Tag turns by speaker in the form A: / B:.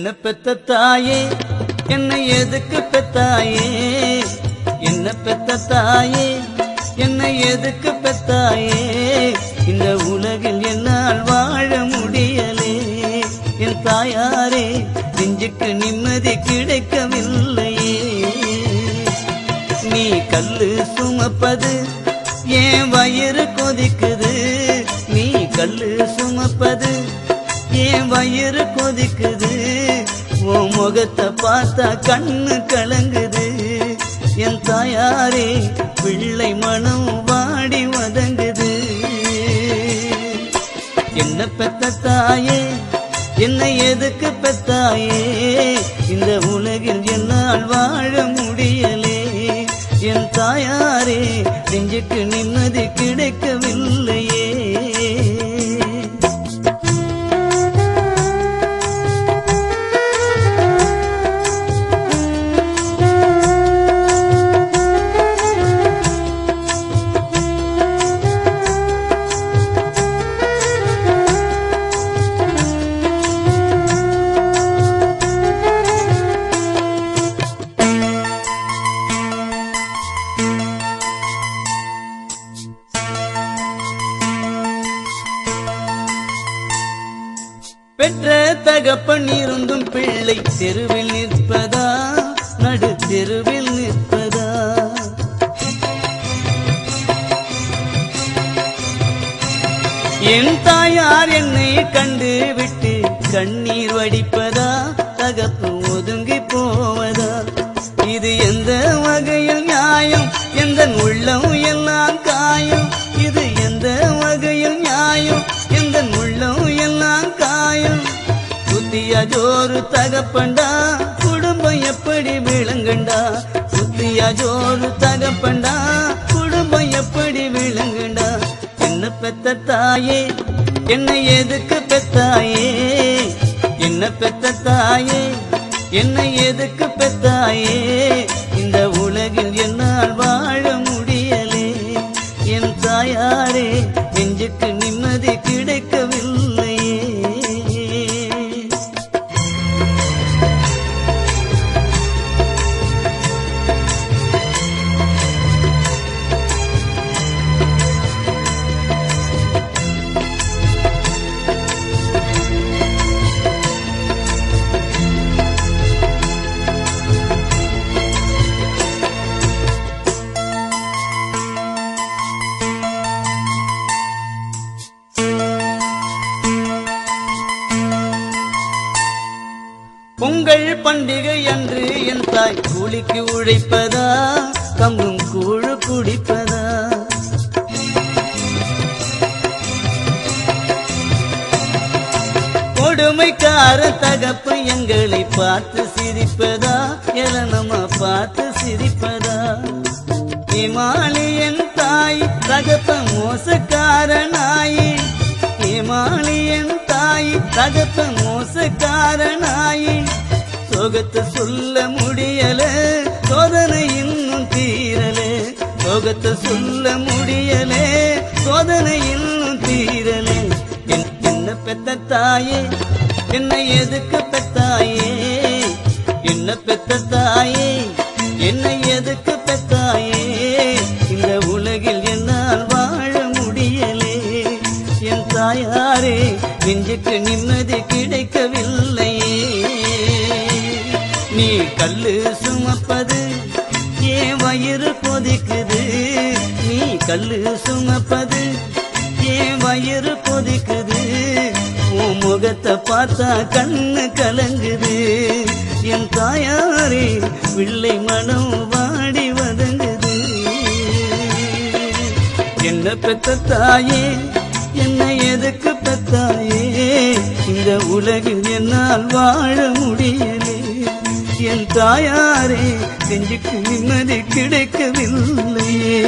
A: என்ன பெத்த தாயே என்னை எதுக்கு பெத்தாயே, என்ன பெத்த தாயே என்னை எதுக்கு பெத்தாயே, இந்த உலகில் என்னால் வாழ முடியலே. என் தாயாரே நெஞ்சுக்கு நிம்மதி கிடைக்கவில்லையே. நீ கல்லு சுமப்பது ஏன் வயிறு கொதிக்குது, நீ கல்லு சுமப்பது ஏன் வயிறு கொதிக்குது, உன் முகத்தை பார்த்தா கண்ணு கலங்குது. என் தாயாரே பிள்ளை மனம் வாடி வதங்குது. என்ன பெத்த தாயே என்னை எதுக்கு பெத்தாயே, இந்த உலகில் என்னால் வாழ முடியலே. என் தாயாரே நெஞ்சுக்கு நிம்மதி கிடைக்கவில்லையே. பெற்ற தகப்பன் இருந்தும் பிள்ளை தெருவில் நிற்பதா, நடு தெருவில் நிற்பதா. என் தாயார் என்னை கண்டு விட்டு கண்ணீர் வடிப்பதா, தகப்பு ஒதுங்கி போவதா. இது எந்த வகையில் நியாயம், எந்த உள்ளம் எல்லாம் காயம். இது எந்த வகையில் நியாயம், எந்த உள்ளம் எல்லாம் காயம். புத்தியா ஜோரு தகப்பண்டா, குடும்பம் எப்படி விளங்கண்டா. புத்தியா ஜோரு தகப்பண்டா, குடும்பம் எப்படி விளங்கண்டா. என்ன பெத்த தாயே என்னை எதுக்கு பெத்தாயே, என்ன பெத்த தாயே என்னை எதுக்கு பெத்தாயே, இந்த உலகில் என்னால் வாழ முடியலே. என் தாயாரே நெஞ்சுக்கு நிம்மதி கிடைக்கவில்லையே. பொங்கல் பண்டிகை அன்று என் தாய் கூலிக்கு உழைப்பதா, கம்பும் கூழு குடிப்பதா. கொடுமைக்கார தகப்பு எங்களை பார்த்து சிரிப்பதா, எலனமா பார்த்து சிரிப்பதா. இமாலியன் தாய் தகப்ப மோசக்காரனாயி, இமாலியன் தாய் தகப்ப மோசக்காரனாயி. சோகத்தை சொல்ல முடியல, சோதனை இன்னும் தீரல. சோகத்தை சொல்ல முடியல, சோதனை இன்னும் தீரல. என்ன பெத்த தாயே என்னை எதுக்கு பெத்தாயே, என்ன பெத்த தாயே என்னை எதுக்கு பெத்தாயே, இந்த உலகில் என்னால் வாழ முடியலே. என் தாயாரே நெஞ்சுக்கு நிம்மதி கிடைக்கவில்லையே. நீ கல்லு சுமப்பது ஏன் வயிறு கொதிக்குது, நீ கல்லு சுமப்பது ஏன் வயிறு கொதிக்குது. உன் முகத்தை பார்த்தா கண்ணு கலங்குது. என் தாயாரே பிள்ளை மனம் வாடி வதங்குது. என்ன பெத்த தாயே என்னை எதுக்கு பெத்தாயே, இந்த உலகில் என்னால் வாழ முடியலே. என் தாயாரே நெஞ்சுக்கு நிம்மதி கிடைக்கவில்லையே.